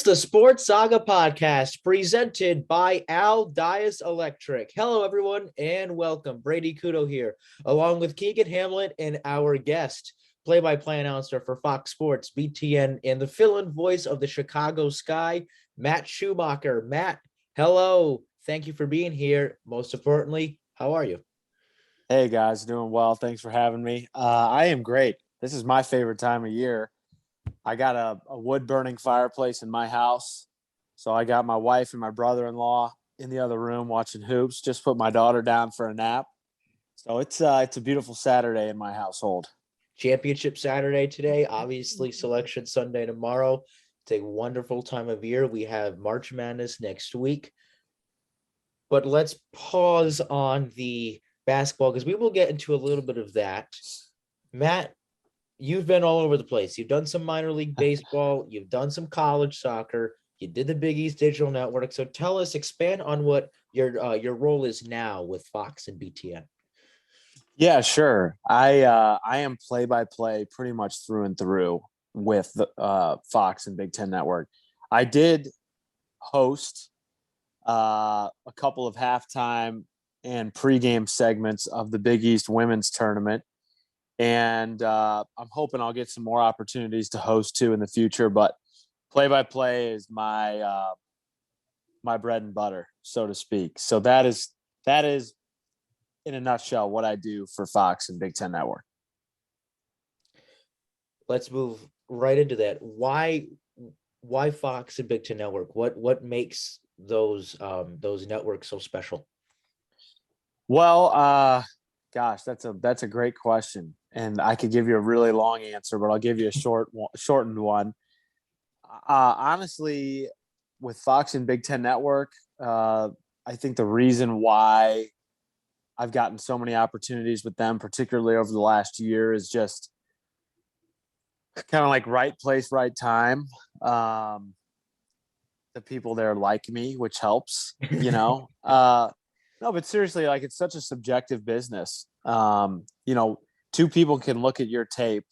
the Sports Saga podcast presented by Al Dias Electric. Hello, everyone, and welcome. Brady Kudo here, along with Keegan Hamlet and our guest, play-by-play announcer for Fox Sports, BTN, and the fill-in voice of the Chicago Sky, Matt Schumacher. Matt, hello. Thank you for being here. Most importantly, how are you? Hey, guys. Doing well. Thanks for having me. I am great. This is my favorite time of year. I got a wood-burning fireplace in my house. So I got my wife and my brother-in-law in the other room watching hoops. Just put my daughter down for a nap. So it's a beautiful Saturday in my household. Championship Saturday today, obviously Selection Sunday tomorrow. It's a wonderful time of year. We have March Madness next week. But let's pause on the basketball because we will get into a little bit of that. Matt, you've been all over the place. You've done some minor league baseball. You've done some college soccer. You did the Big East Digital Network. So tell us, expand on what your role is now with Fox and BTN. Yeah, sure. I am play-by-play pretty much through and through with the Fox and Big Ten Network. I did host a couple of halftime and pregame segments of the Big East Women's Tournament. And I'm hoping I'll get some more opportunities to host too in the future. But play-by-play is my my bread and butter, so to speak. So that is in a nutshell what I do for Fox and Big Ten Network. Let's move right into that. Why Fox and Big Ten Network? What makes those networks so special? Well, gosh, that's a great question, and I could give you a really long answer, but I'll give you a shortened one. Honestly, with Fox and Big Ten Network, I think the reason why I've gotten so many opportunities with them, particularly over the last year, is just kind of like right place, right time. The people there like me, which helps, you know. No, but seriously, like it's such a subjective business. Two people can look at your tape.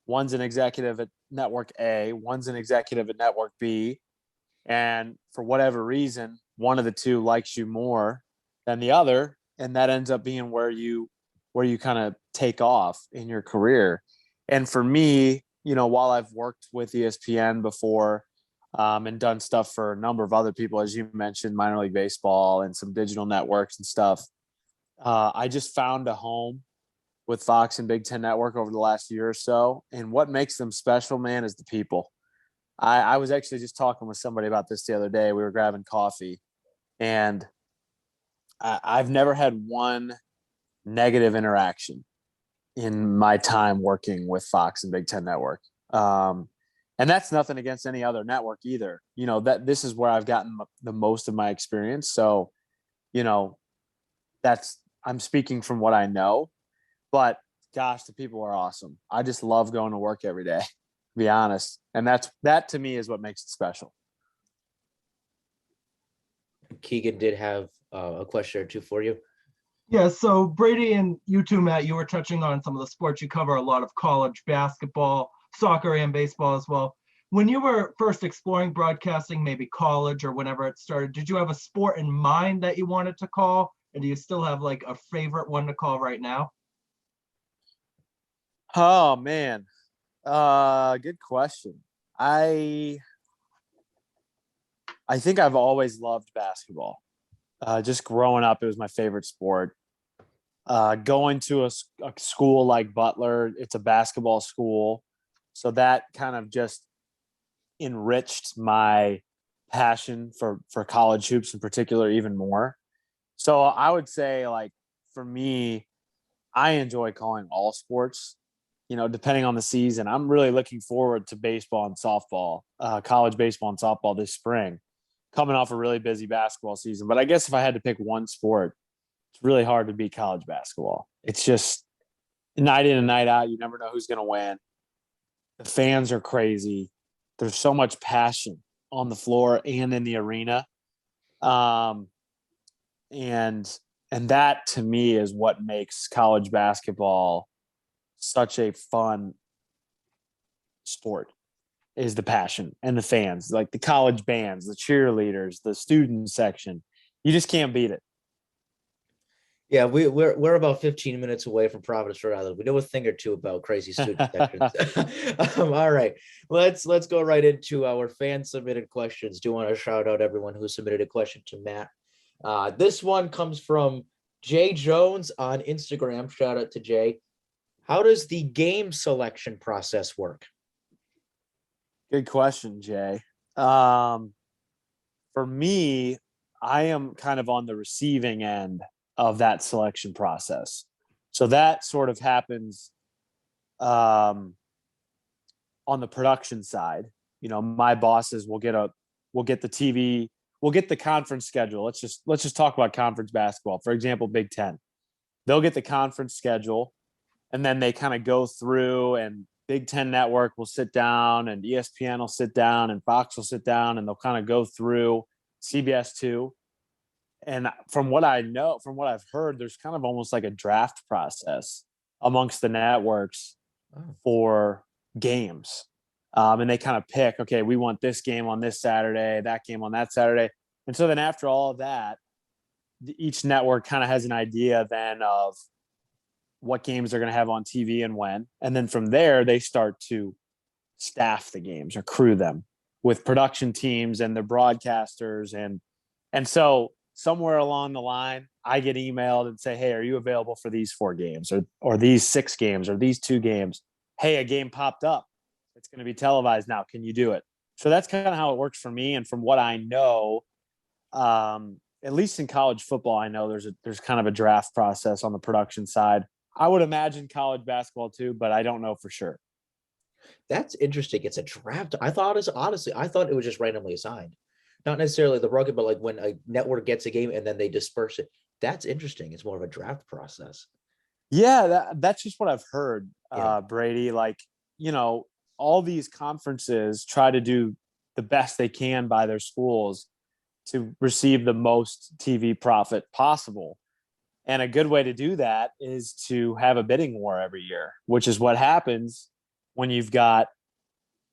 One's an executive at Network A, one's an executive at Network B, and for whatever reason, one of the two likes you more than the other, and that ends up being where you kind of take off in your career. And for me, while I've worked with ESPN before, and done stuff for a number of other people, as you mentioned, minor league baseball and some digital networks and stuff. I just found a home with Fox and Big Ten Network over the last year or so. And what makes them special, man, is the people. I was actually just talking with somebody about this the other day. We were grabbing coffee, and I've never had one negative interaction in my time working with Fox and Big Ten Network. And that's nothing against any other network either. That this is where I've gotten the most of my experience. So, I'm speaking from what I know, but gosh, the people are awesome. I just love going to work every day, to be honest. And that to me is what makes it special. Keegan did have a question or two for you. Yeah, so Brady and you too, Matt, you were touching on some of the sports. You cover a lot of college basketball, soccer, and baseball as well. When you were first exploring broadcasting, maybe college or whenever it started, did you have a sport in mind that you wanted to call? And do you still have like a favorite one to call right now? Oh, man. Good question. I think I've always loved basketball. Just growing up, it was my favorite sport. Going to a school like Butler, it's a basketball school. So that kind of just enriched my passion for college hoops in particular even more. So I would say, like, for me, I enjoy calling all sports, depending on the season. I'm really looking forward to baseball and softball, college baseball and softball this spring, coming off a really busy basketball season. But I guess if I had to pick one sport, it's really hard to beat college basketball. It's just night in and night out. You never know who's going to win. The fans are crazy. There's so much passion on the floor and in the arena. And that to me is what makes college basketball such a fun sport. is the passion and the fans, like the college bands, the cheerleaders, the student section. You just can't beat it. Yeah, we're about 15 minutes away from Providence, Rhode Island. We know a thing or two about crazy student sections. All right, let's go right into our fan submitted questions. Do want to shout out everyone who submitted a question to Matt. This one comes from Jay Jones on Instagram. Shout out to Jay. How does the game selection process work? Good question, Jay. For me, I am kind of on the receiving end of that selection process. So that sort of happens on the production side. You know, my bosses will get the TV, we'll get the conference schedule. Let's just talk about conference basketball. For example, Big Ten. They'll get the conference schedule, and then they kind of go through, and Big Ten Network will sit down, and ESPN will sit down, and Fox will sit down, and they'll kind of go through CBS too. And from what I know, from what I've heard, there's kind of almost like a draft process amongst the networks for games. And they kind of pick, okay, we want this game on this Saturday, that game on that Saturday. And so then after all of that, each network kind of has an idea then of what games they're going to have on TV and when. And then from there, they start to staff the games or crew them with production teams and their broadcasters. And so somewhere along the line, I get emailed and say, hey, are you available for these 4 games or these 6 games or these 2 games? Hey, a game popped up. It's going to be televised now. Can you do it? So that's kind of how it works for me. And from what I know, at least in college football, I know there's kind of a draft process on the production side. I would imagine college basketball too, but I don't know for sure. That's interesting. It's a draft. I thought it was just randomly assigned. Not necessarily the rugged, but like when a network gets a game and then they disperse it. That's interesting. It's more of a draft process. Yeah, that's just what I've heard, Yeah. Brady. Like, you know, all these conferences try to do the best they can by their schools to receive the most TV profit possible. And a good way to do that is to have a bidding war every year, which is what happens when you've got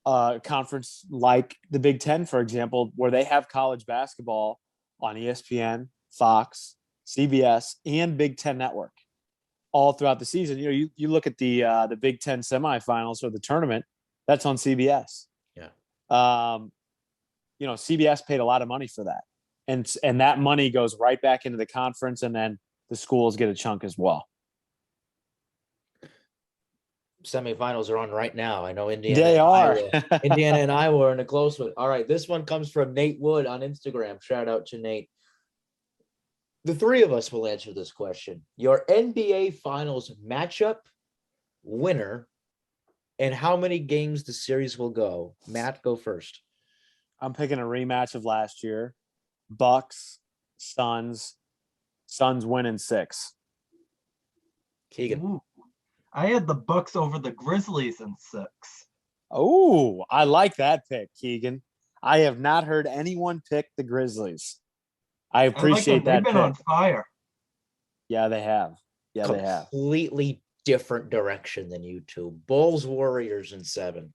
a conference like the Big Ten, for example, where they have college basketball on ESPN, Fox, CBS, and Big Ten Network all throughout the season. You know, you look at the Big Ten semifinals or the tournament, that's on CBS. Yeah. You know, CBS paid a lot of money for that. And that money goes right back into the conference, and then the schools get a chunk as well. Semifinals are on right now. I know They are. Indiana and Iowa are in a close one. All right, this one comes from Nate Wood on Instagram. Shout out to Nate. The 3 of us will answer this question. Your NBA Finals matchup, winner, and how many games the series will go. Matt, go first. I'm picking a rematch of last year. Bucks, Suns winning 6. Keegan. Ooh. I had the Bucks over the Grizzlies in 6. Oh, I like that pick, Keegan. I have not heard anyone pick the Grizzlies. I appreciate that. They've been on fire. Yeah, they have. Yeah, they have. Completely different direction than you two. Bulls, Warriors in 7.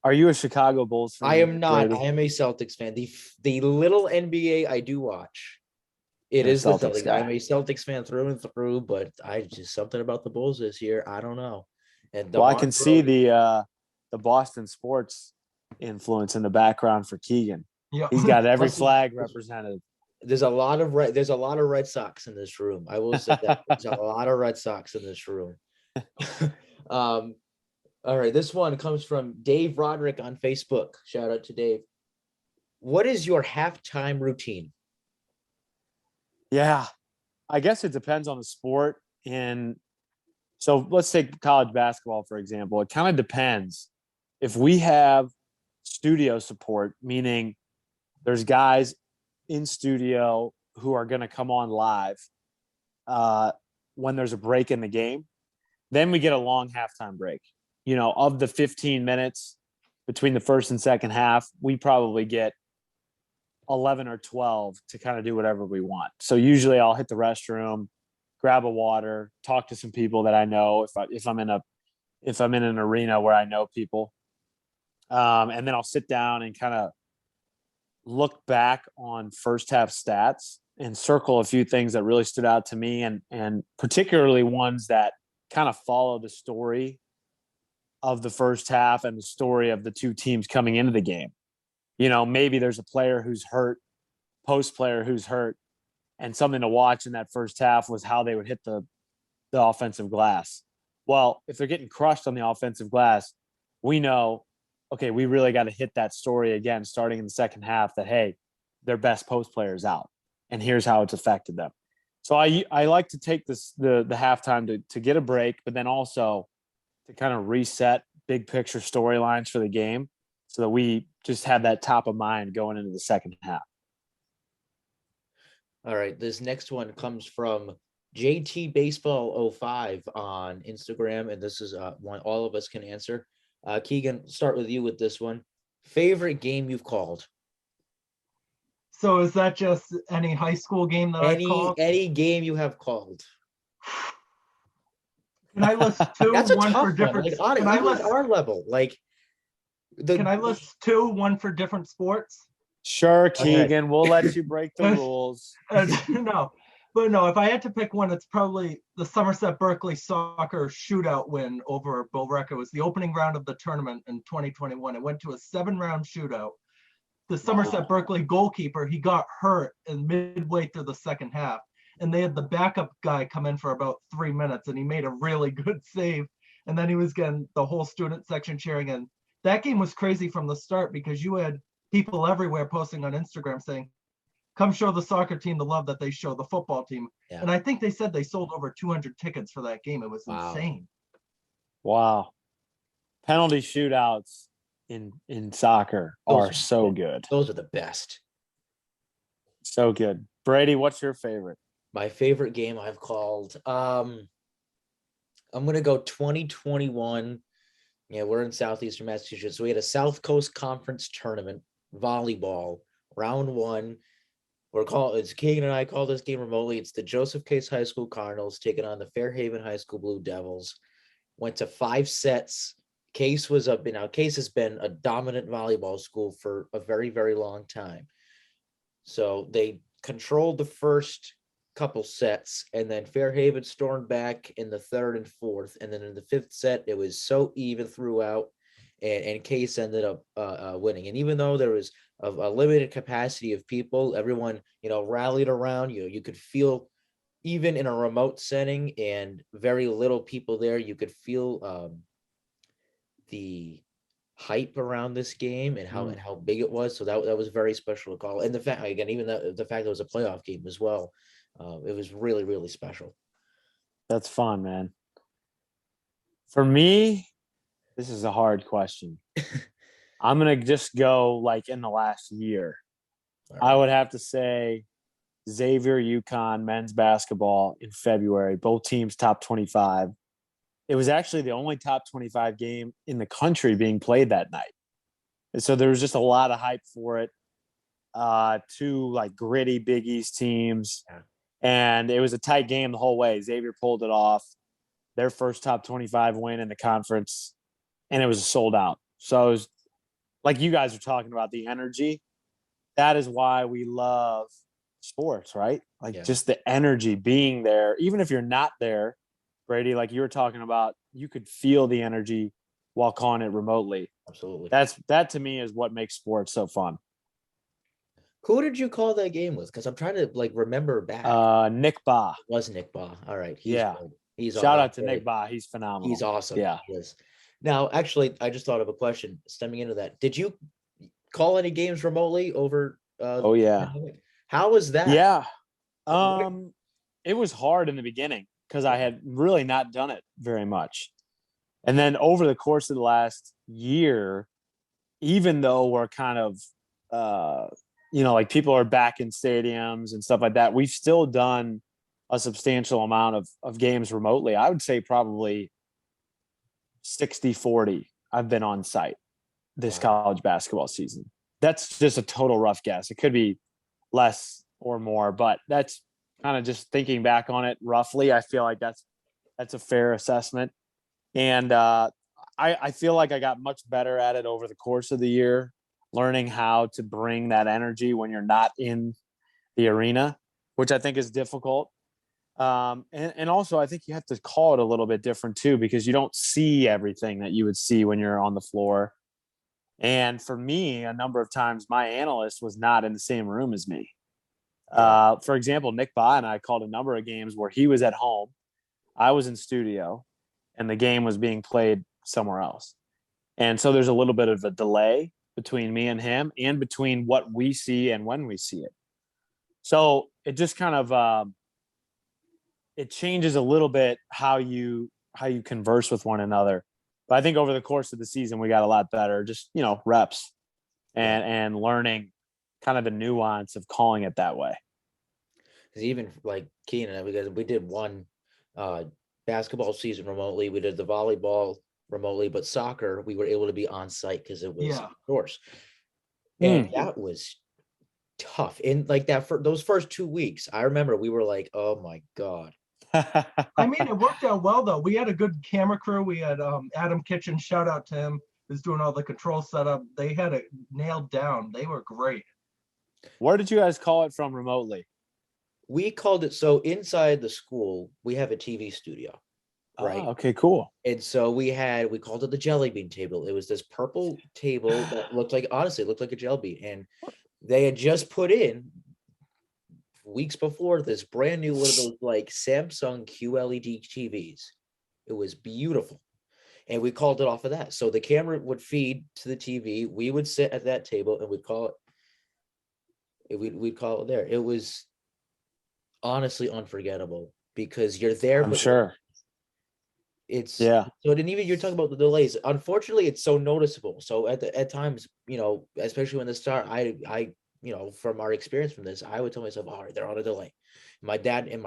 Are you a Chicago Bulls fan? I am not. Brady? I am a Celtics fan. The little NBA I do watch. It You're is a the Celtics Celtics. guy. I'm a Celtics fan through and through, but I just something about the Bulls this year. I don't know. And Well, I can see the Boston sports influence in the background for Keegan. Yeah. He's got every flag represented. There's a lot of Red Sox in this room. I will say that there's a lot of Red Sox in this room. All right, this one comes from Dave Roderick on Facebook. Shout out to Dave. What is your halftime routine? Yeah, I guess it depends on the sport. And so let's take college basketball, for example. It kind of depends. If we have studio support, meaning there's guys in studio who are going to come on live when there's a break in the game, then we get a long halftime break. You know, of the 15 minutes between the first and second half, we probably get 11 or 12 to kind of do whatever we want. So usually I'll hit the restroom, grab a water, talk to some people that I know if I'm in an arena where I know people. And then I'll sit down and kind of look back on first half stats and circle a few things that really stood out to me, and particularly ones that kind of follow the story of the first half and the story of the two teams coming into the game. Maybe there's a player who's hurt, post player who's hurt, and something to watch in that first half was how they would hit the offensive glass. Well, if they're getting crushed on the offensive glass, we know, okay, we really got to hit that story again starting in the second half that, hey, their best post player is out, and here's how it's affected them. So I like to take the halftime to get a break, but then also to kind of reset big picture storylines for the game so that we just have that top of mind going into the second half. All right. This next one comes from JT Baseball 05 on Instagram, and this is one all of us can answer. Keegan, start with you with this one. Favorite game you've called? So is that just any high school game that I've called? Any game you have called? Can I list two? That's a one tough for different. one. Like, can I list our level? Like, can I list two? One for different sports? Sure, Keegan. Okay. We'll let you break the rules. No. But no, if I had to pick one, it's probably the Somerset Berkeley soccer shootout win over Billerica. It was the opening round of the tournament in 2021. It went to a 7-round shootout. The Somerset Berkeley goalkeeper, he got hurt in midway through the second half, and they had the backup guy come in for about 3 minutes, and he made a really good save. And then he was getting the whole student section cheering. And that game was crazy from the start because you had people everywhere posting on Instagram saying, come show the soccer team the love that they show the football team. Yeah. And I think they said they sold over 200 tickets for that game. It was insane. Wow. Penalty shootouts in soccer are so good. Those are the best. So good. Brady, what's your favorite? My favorite game I've called, I'm going to go 2021. Yeah, we're in Southeastern Massachusetts. So we had a South Coast Conference tournament, volleyball, round 1. It's Keegan and I call this game remotely. It's the Joseph Case High School Cardinals taking on the Fairhaven High School Blue Devils. Went to 5 sets. Case was up. Now, Case has been a dominant volleyball school for a very, very long time. So they controlled the first couple sets, and then Fairhaven stormed back in the 3rd and 4th. And then in the 5th set, it was so even throughout, and Case ended up winning. And even though there was a limited capacity of people, everyone, rallied around you. You could feel, even in a remote setting and very little people there, you could feel the hype around this game and how big it was. So that was very special to call. And the fact, again, even the fact that it was a playoff game as well, it was really, really special. That's fun, man. For me, this is a hard question. I'm going to just go like in the last year. Right. I would have to say Xavier UConn men's basketball in February, both teams top 25. It was actually the only top 25 game in the country being played that night. And so there was just a lot of hype for it. Two like gritty Big East teams. Yeah. And it was a tight game the whole way. Xavier pulled it off, their first top 25 win in the conference, and it was sold out. So it was, like you guys are talking about, the energy. That is why we love sports, right? Like just the energy being there. Even if you're not there, Brady, like you were talking about, you could feel the energy while calling it remotely. Absolutely. That to me is what makes sports so fun. Who did you call that game with? Because I'm trying to remember back. Nick Baugh. It was Nick Baugh. All right. He's shout out to Nick Baugh. He's phenomenal. He's awesome. Yeah. He is. Now, actually, I just thought of a question stemming into that. Did you call any games remotely over? Oh yeah. How was that? Yeah. It was hard in the beginning because I had really not done it very much. And then over the course of the last year, even though we're kind of, like people are back in stadiums and stuff like that, we've still done a substantial amount of games remotely. I would say probably 60-40 I've been on site this college basketball season. That's just a total rough guess. It could be less or more, but that's kind of just thinking back on it roughly. I feel like that's a fair assessment. And I feel like I got much better at it over the course of the year, learning how to bring that energy when you're not in the arena, which I think is difficult. And also I think you have to call it a little bit different too, because you don't see everything that you would see when you're on the floor. And for me, a number of times my analyst was not in the same room as me. For example, Nick Ba and I called a number of games where he was at home, I was in studio, and the game was being played somewhere else. And so there's a little bit of a delay between me and him, and between what we see and when we see it. So it just kind of it changes a little bit how you converse with one another. But I think over the course of the season we got a lot better, just reps and learning kind of the nuance of calling it that way. Because even like Keenan, because we did one basketball season remotely, we did the volleyball remotely, but soccer we were able to be on site because it was outdoors, and that was tough. In like that for those first 2 weeks, I remember we were like, "Oh my god." I mean, it worked out well though. We had a good camera crew. We had Adam Kitchen, shout out to him, who's doing all the control setup. They had it nailed down. They were great. Where did you guys call it from remotely? We called it, so inside the school we have a TV studio, right? Oh, okay, cool. And so we called it the jelly bean table. It was this purple table that looked like a jelly bean, and they had just put in weeks before this brand new one of those like Samsung QLED TVs. It was beautiful. And we called it off of that. So the camera would feed to the TV. We would sit at that table and we'd call it there. It was honestly unforgettable because you're there. I'm sure. So then even you're talking about the delays. Unfortunately, it's so noticeable. So at times, especially when the start, I from our experience from this, I would tell myself, all right, they're on a delay. My dad and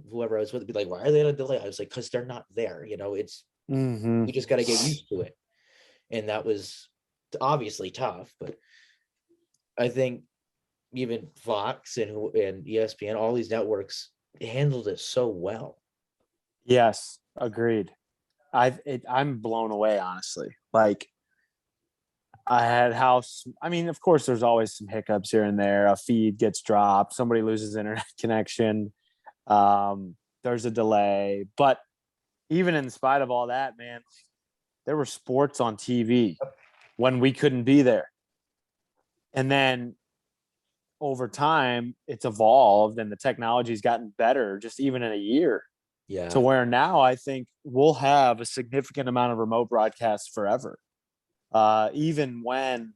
whoever I was with would be like, why are they on a delay? I was like, because they're not there. It's we just got to get used to it. And that was obviously tough, but I think even Fox and ESPN, all these networks handled it so well. Yes, agreed. I'm blown away, honestly. Like, I mean, of course, there's always some hiccups here and there. A feed gets dropped, somebody loses internet connection. There's a delay. But even in spite of all that, man, there were sports on TV when we couldn't be there. And then over time, it's evolved and the technology's gotten better just even in a year. Yeah. To where now I think we'll have a significant amount of remote broadcasts forever. Even when,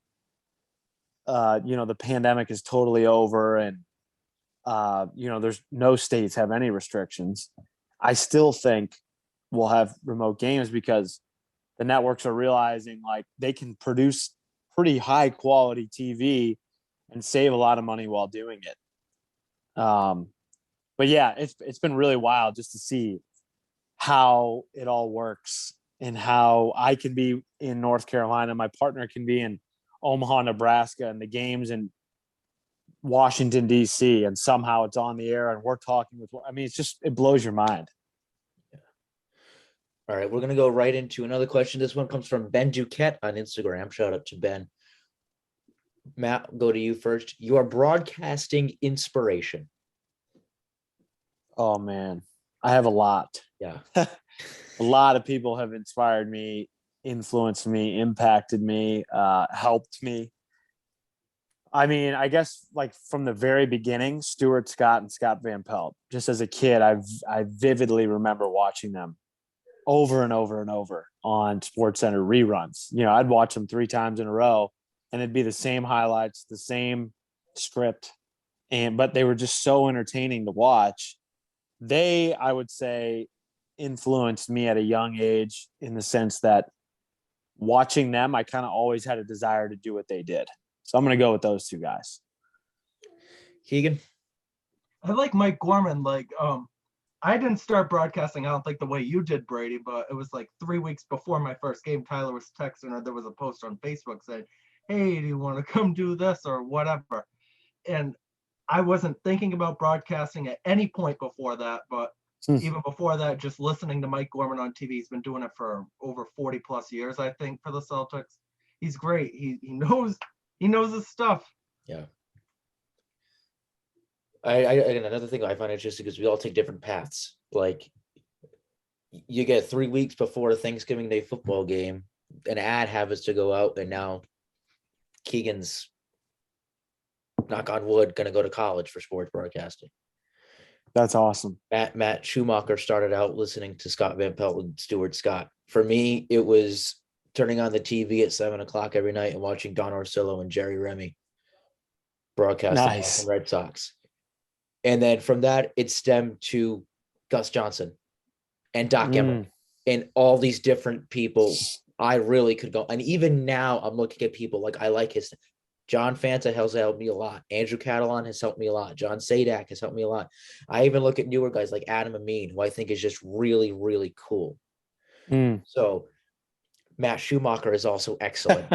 the pandemic is totally over and, there's no states have any restrictions. I still think we'll have remote games because the networks are realizing like they can produce pretty high quality TV and save a lot of money while doing it. But yeah, it's been really wild just to see how it all works and how I can be in North Carolina, my partner can be in Omaha, Nebraska, and the games in Washington, D.C., and somehow it's on the air and we're talking with, I mean, it blows your mind. Yeah. All right, we're going to go right into another question. This one comes from Ben Duquette on Instagram. Shout out to Ben. Matt, go to you first. Your broadcasting inspiration. Oh, man. I have a lot. Yeah. A lot of people have inspired me, influenced me, impacted me, helped me. I mean, I guess like from the very beginning, Stuart Scott and Scott Van Pelt. Just as a kid, I vividly remember watching them over and over and over on SportsCenter reruns. I'd watch them 3 times in a row, and it'd be the same highlights, the same script, but they were just so entertaining to watch. They, I would say, influenced me at a young age in the sense that watching them, I kind of always had a desire to do what they did. So I'm going to go with those 2 guys. Keegan? I like Mike Gorman. Like, I didn't start broadcasting, I don't think the way you did, Brady, but it was like 3 weeks before my first game. Tyler was texting her. There was a post on Facebook saying, hey, do you want to come do this or whatever? And I wasn't thinking about broadcasting at any point before that, but even before that, just listening to Mike Gorman on TV. He's been doing it for over 40 plus years, I think, for the Celtics. He's great. He knows his stuff. Yeah. And another thing I find interesting is we all take different paths. Like, you get 3 weeks before Thanksgiving Day football game, an ad happens to go out, and now Keegan's, knock on wood, going to go to college for sports broadcasting. That's awesome. Matt Schumacher started out listening to Scott Van Pelt and Stuart Scott. For me, it was turning on the TV at 7:00 every night and watching Don Orsillo and Jerry Remy broadcast the Boston Red Sox. And then from that, it stemmed to Gus Johnson and Doc Emmerich and all these different people. I really could go. And even now I'm looking at people like, I like his John Fanta has helped me a lot. Andrew Catalan has helped me a lot. John Sadak has helped me a lot. I even look at newer guys like Adam Amin, who I think is just really, really cool. So Matt Schumacher is also excellent.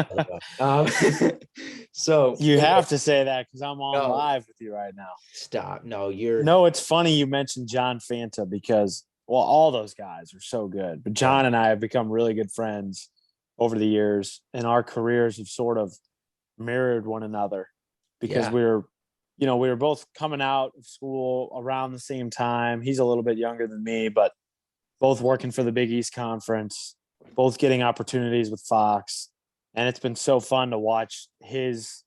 So you have to say that because I'm on live with you right now. Stop. No, it's funny you mentioned John Fanta because, well, all those guys are so good. But John and I have become really good friends over the years, and our careers have sort of mirrored one another because we were both coming out of school around the same time. He's a little bit younger than me, but both working for the Big East Conference, both getting opportunities with Fox. And it's been so fun to watch his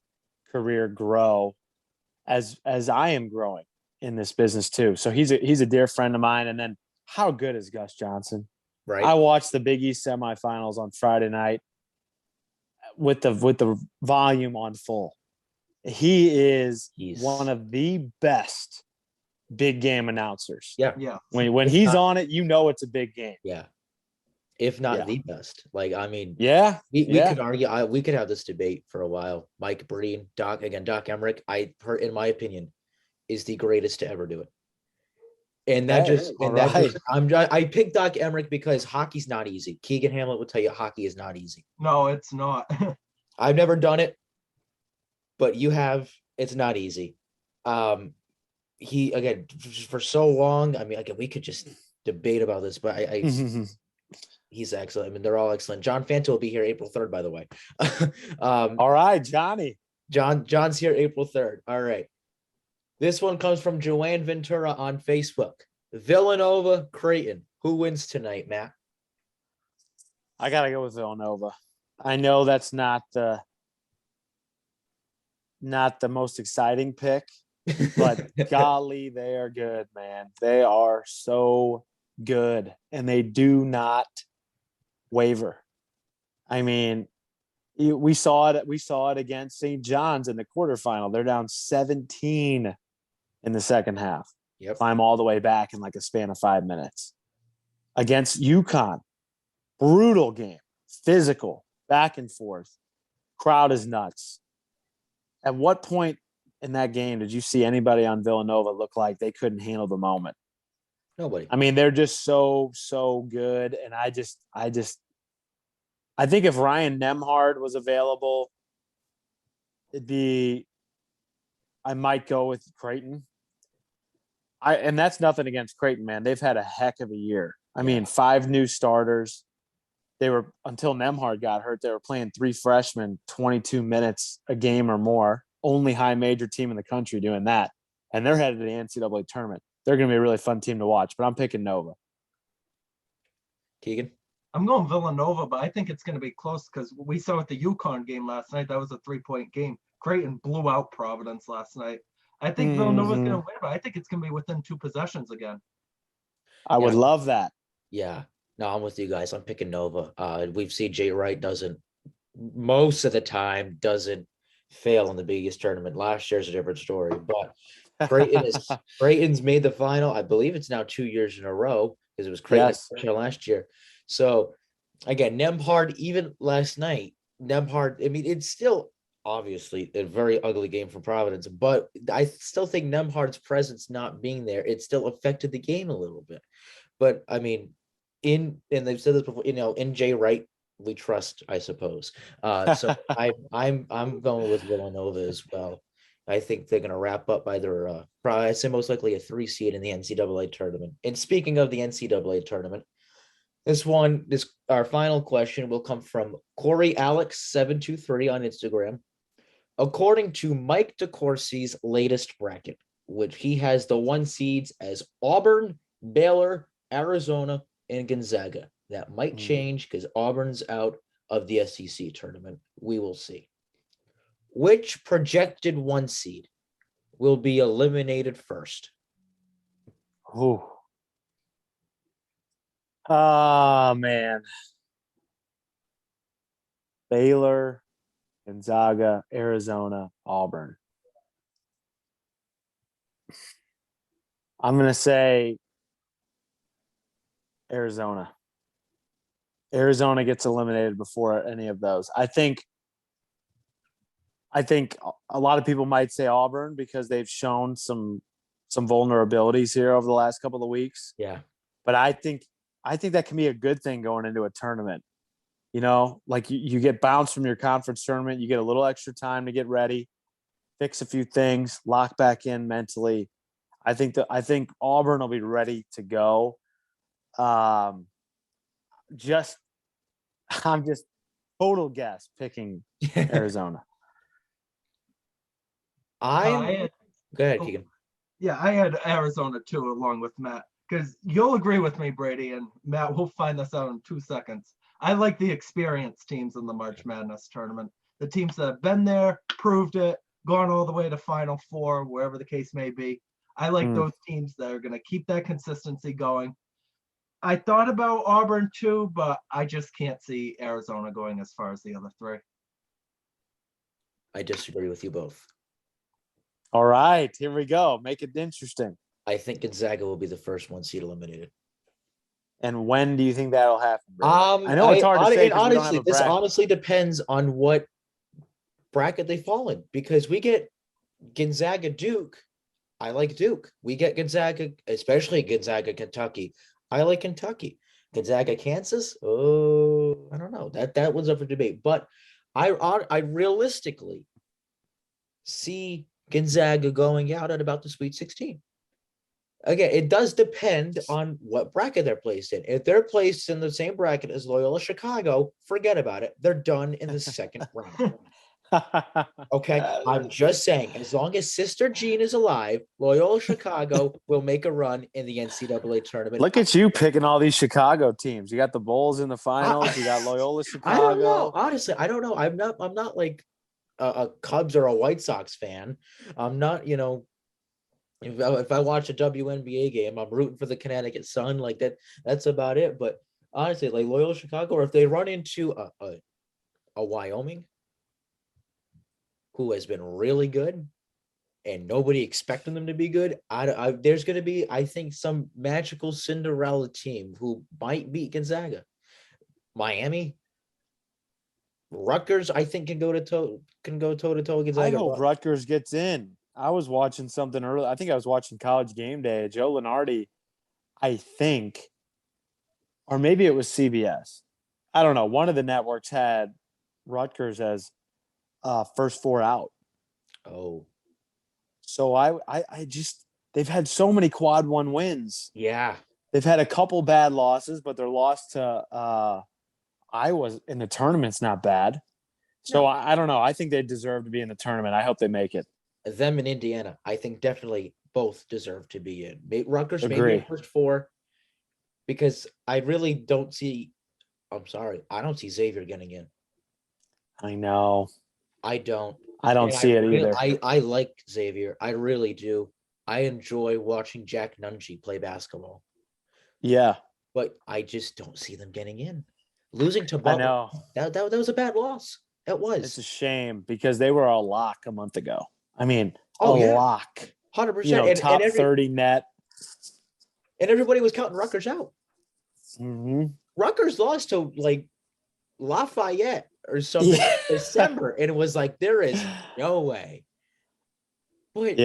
career grow as I am growing in this business too. So he's a dear friend of mine. And then how good is Gus Johnson? Right. I watched the Big East semifinals on Friday night with the volume on full. He's one of the best big game announcers. Yeah. When he's on it, it's a big game. Yeah. If not the best. Like, I mean, we could argue, we could have this debate for a while. Mike Breen, Doc Emmerich, in my opinion, is the greatest to ever do it. And I picked Doc Emmerich because hockey's not easy. Keegan Hamlet will tell you hockey is not easy. No, it's not. I've never done it, but you have. It's not easy. He, again, for so long, I mean, again, we could just debate about this, but he's excellent. I mean, they're all excellent. John Fanta will be here April 3rd, by the way. All right, Johnny. John's here April 3rd. All right. This one comes from Joanne Ventura on Facebook. Villanova, Creighton. Who wins tonight, Matt? I got to go with Villanova. I know that's not the most exciting pick, but golly, they are good, man. They are so good, and they do not waver. I mean, we saw it against St. John's in the quarterfinal. They're down 17 in the second half. Yep. Climb all the way back in like a span of 5 minutes. Against UConn, brutal game, physical, back and forth. Crowd is nuts. At what point in that game did you see anybody on Villanova look like they couldn't handle the moment? Nobody. I mean, they're just so good. And I think if Ryan Nemhard was available, I might go with Creighton. And that's nothing against Creighton, man. They've had a heck of a year. I mean, 5 new starters. They were, until Nemhard got hurt, they were playing 3 freshmen, 22 minutes a game or more. Only high major team in the country doing that. And they're headed to the NCAA tournament. They're going to be a really fun team to watch, but I'm picking Nova. Keegan? I'm going Villanova, but I think it's going to be close because we saw at the UConn game last night, that was a 3-point game. Creighton blew out Providence last night. I think Villanova's going to win, but I think it's going to be within 2 possessions again. I would love that. Yeah. No, I'm with you guys. I'm picking Nova. We've seen Jay Wright most of the time doesn't fail in the Big East tournament. Last year's a different story, but Creighton's made the final. I believe it's now 2 years in a row because it was Creighton last year. So again, Nemhard, even last night, I mean, it's still obviously a very ugly game for Providence, but I still think Nemhard's presence not being there, it still affected the game a little bit. But I mean, and they've said this before, in Jay Wright, we trust, I suppose. So I'm going with Villanova as well. I think they're going to wrap up either, probably, I say most likely a 3 seed in the NCAA tournament. And speaking of the NCAA tournament, our final question will come from Corey Alex 723 on Instagram. According to Mike DeCourcy's latest bracket, which he has the 1 seeds as Auburn, Baylor, Arizona, and Gonzaga. That might change because Auburn's out of the SEC tournament. We will see. Which projected 1 seed will be eliminated first? Oh. Oh, man. Baylor, Gonzaga, Arizona, Auburn. I'm going to say Arizona. Arizona gets eliminated before any of those. I think a lot of people might say Auburn because they've shown some vulnerabilities here over the last couple of weeks. Yeah. But I think that can be a good thing going into a tournament. You know, like you get bounced from your conference tournament, you get a little extra time to get ready, fix a few things, lock back in mentally. I think Auburn will be ready to go. I'm just total guess picking Arizona. Go ahead, Oh, Keegan. Yeah, I had Arizona too, along with Matt, because you'll agree with me, Brady, and Matt, we'll find this out in 2 seconds. I like the experienced teams in the March Madness tournament. The teams that have been there, proved it, gone all the way to Final Four, wherever the case may be. I like those teams that are going to keep that consistency going. I thought about Auburn too, but I just can't see Arizona going as far as the other 3. I disagree with you both. All right, here we go. Make it interesting. I think Gonzaga will be the first 1 seed eliminated. And when do you think that'll happen? I know it's hard to say. Honestly, this honestly depends on what bracket they fall in, because we get Gonzaga Duke. I like Duke. We get Gonzaga, especially Gonzaga Kentucky. I like Kentucky. Gonzaga Kansas. Oh, I don't know. That one's up for debate. But I realistically see Gonzaga going out at about the Sweet 16. Again, it does depend on what bracket they're placed in. If they're placed in the same bracket as Loyola Chicago, forget about it. They're done in the second round. Okay, I'm just saying, as long as Sister Jean is alive, Loyola Chicago will make a run in the NCAA tournament. Look at you picking all these Chicago teams. You got the Bulls in the finals. You got Loyola Chicago. I don't know. Honestly, I don't know. I'm not like a Cubs or a White Sox fan. I'm not, if I watch a WNBA game, I'm rooting for the Connecticut Sun. Like that's about it. But honestly, like Loyola Chicago, or if they run into a Wyoming, who has been really good, and nobody expecting them to be good, there's going to be, I think, some magical Cinderella team who might beat Gonzaga. Miami, Rutgers, I think can go toe to toe against. I hope Rutgers gets in. I was watching something earlier. I think I was watching College Game Day. Joe Lenardi, I think, or maybe it was CBS. I don't know. One of the networks had Rutgers as first 4 out. Oh, so I just, they've had so many quad 1 wins. Yeah, they've had a couple bad losses, but their loss to Iowa in the tournament's not bad. So no. I don't know. I think they deserve to be in the tournament. I hope they make it. Them and Indiana, I think definitely both deserve to be in. Rutgers maybe in first 4, because I really don't see. I'm sorry, I don't see Xavier getting in. I know. I don't see it either. I like Xavier. I really do. I enjoy watching Jack Nunji play basketball. Yeah, but I just don't see them getting in. Losing to Butler, I know that was a bad loss. It was. It's a shame because they were a lock a month ago. I mean, lock. 100%. Top 30 net. And everybody was counting Rutgers out. Mm-hmm. Rutgers lost to like Lafayette or something in December. And it was like, there is no way. But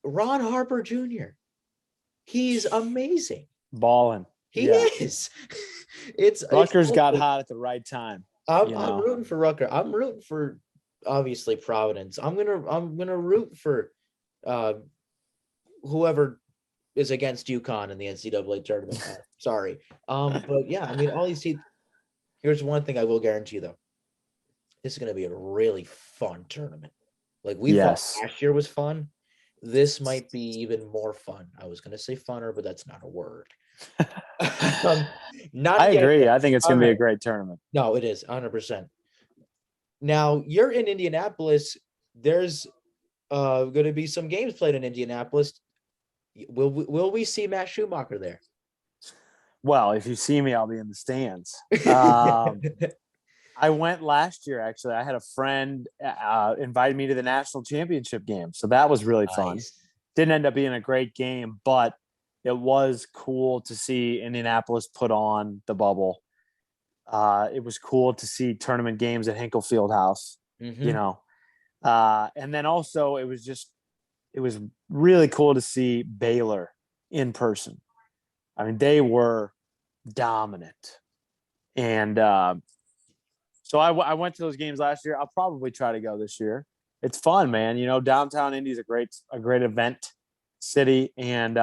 Ron Harper Jr., he's amazing. Balling. He is. Rutgers got hot at the right time. I'm rooting for Rutgers. I'm rooting for obviously Providence. I'm gonna root for whoever is against UConn in the NCAA tournament. Sorry. But yeah, I mean, all these teams. Here's one thing I will guarantee though. This is gonna be a really fun tournament. Like we thought Yes. last year was fun. This might be even more fun. I was gonna say funner, but that's not a word. Not I yet. agree. I think it's All going to be a right. great tournament. No, it is 100%. Now you're in Indianapolis. There's going to be some games played in Indianapolis. Will we see Matt Schumacher there? Well, if you see me, I'll be in the stands. I went last year, actually. I had a friend invited me to the national championship game. So that was really fun. Nice. Didn't end up being a great game, but it was cool to see Indianapolis put on the bubble. It was cool to see tournament games at Hinkle Fieldhouse, you know. And then also it was really cool to see Baylor in person. I mean, they were dominant. And so I went to those games last year. I'll probably try to go this year. It's fun, man. You know, downtown Indy is a great event city. And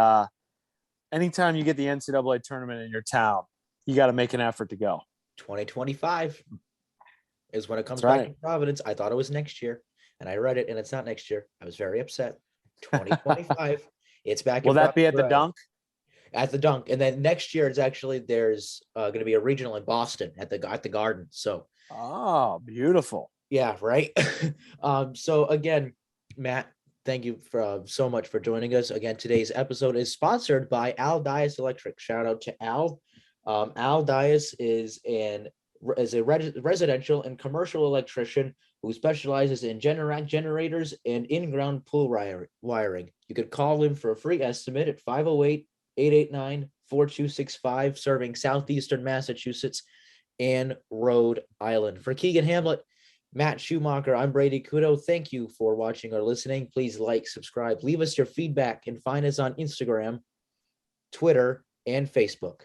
anytime you get the NCAA tournament in your town, you got to make an effort to go. 2025 is when it comes That's back right. to Providence. I thought it was next year, and I read it, and it's not next year. I was very upset. 2025. It's back. Will in that be at the Providence. Dunk? At the Dunk, and then next year it's actually there's going to be a regional in Boston at the Garden. So, oh, beautiful. Yeah, right. So again, Matt, thank you for so much for joining us. Again, today's episode is sponsored by Al Dias Electric. Shout out to Al. Al Dias is a residential and commercial electrician who specializes in generators and in-ground pool wiring. You could call him for a free estimate at 508-889-4265, serving southeastern Massachusetts and Rhode Island. For Keegan Hamlet, Matt Schumacher, I'm Brady Kudo. Thank you for watching or listening. Please like, subscribe, leave us your feedback, and find us on Instagram, Twitter, and Facebook.